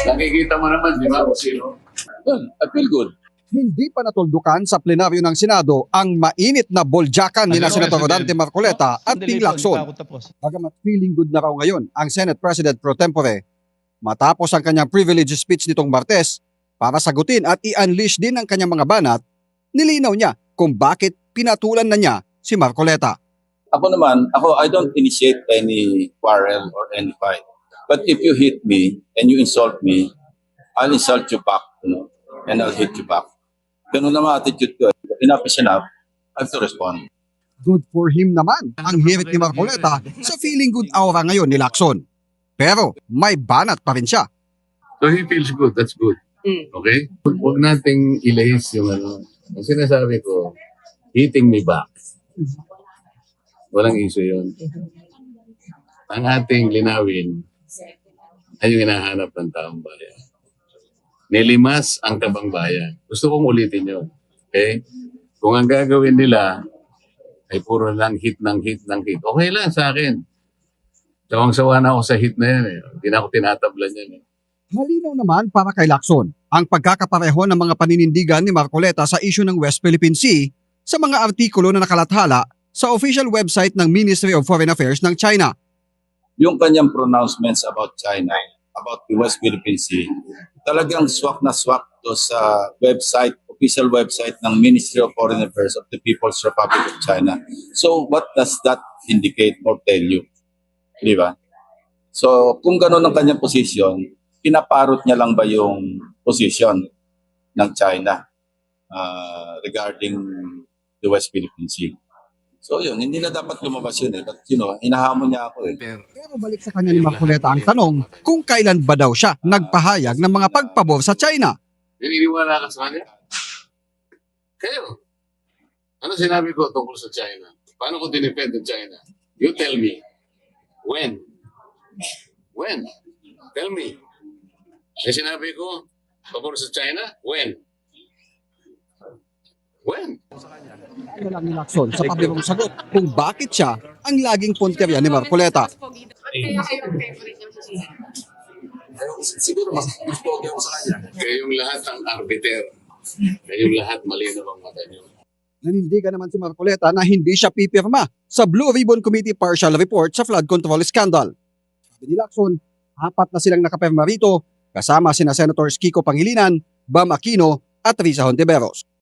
Nakikita mo naman, di ba, kung sino? Well, I feel good. Hindi pa natuldukan sa plenaryo ng Senado ang mainit na boljakan ni Senator Rodante Marcoleta at Ping Lacson. Bagamat feeling good na raw ngayon ang Senate President pro tempore, matapos ang kanyang privilege speech nitong Martes para sagutin at i-unleash din ang kanyang mga banat, nilinaw niya kung bakit pinatulan na niya si Marcoleta. Ako naman, I don't initiate any quarrel or any fight. But if you hit me and you insult me, I'll insult you back, and I'll hit you back. Ganun naman attitude ko. Enough is enough. I have to respond. Good for him naman ang hirit ni Marcoleta sa feeling good aura ngayon ni Lacson. Pero may banat pa rin siya. So he feels good, that's good. Okay? Huwag nating ilahis yung ano. Ang sinasabi ko, hitting me back. Walang issue yun. Ang ating linawin ay yung hinahanap ng taong bayan. Nilimas ang tabang bayan. Gusto kong ulitin yun. Okay? Kung ang gagawin nila ay puro lang hit ng hit ng hit, okay lang sa akin. Sawang-sawa na ako sa hit na yan. Hindi na ako tinatablan yan. Malinaw naman para kay Lacson ang pagkakapareho ng mga paninindigan ni Marcoleta sa issue ng West Philippine Sea sa mga artikulo na nakalathala sa official website ng Ministry of Foreign Affairs ng China. Yung kanyang pronouncements about China, about the West Philippine Sea, talagang swak na swak to sa website, official website ng Ministry of Foreign Affairs of the People's Republic of China. So what does that indicate or tell you? Di ba? So kung gano'n ang kanyang posisyon, pinaparot niya lang ba yung posisyon ng China regarding the West Philippine Sea? So yun, hindi na dapat lumabas yun eh. But hinahamon niya ako eh. Pero balik sa kanya ni Marcoleta ang tanong kung kailan ba daw siya nagpahayag ng mga pagpabor sa China. Naniniwala ka sa kanya? Kayo. Ano sinabi ko tungkol sa China? Paano ko dinepend ng China? You tell me. When? When? Tell me. May sinabi ko, pabor sa China? When? When? Ano lang ni Lacson sa pabirong sagot kung bakit siya ang laging punterya ni Marcoleta. Siguro mas pogi ako sa kanya. Kayong lahat ang arbiter. Kayong lahat malinaw ang mata niyo. Nanindigan naman si Marcoleta na hindi siya pipirma sa Blue Ribbon Committee Partial Report sa flood control scandal. Sabi ni Lacson, 4 na silang nakapirma rito kasama sina Senators Kiko Pangilinan, Bam Aquino at Risa Hontiveros.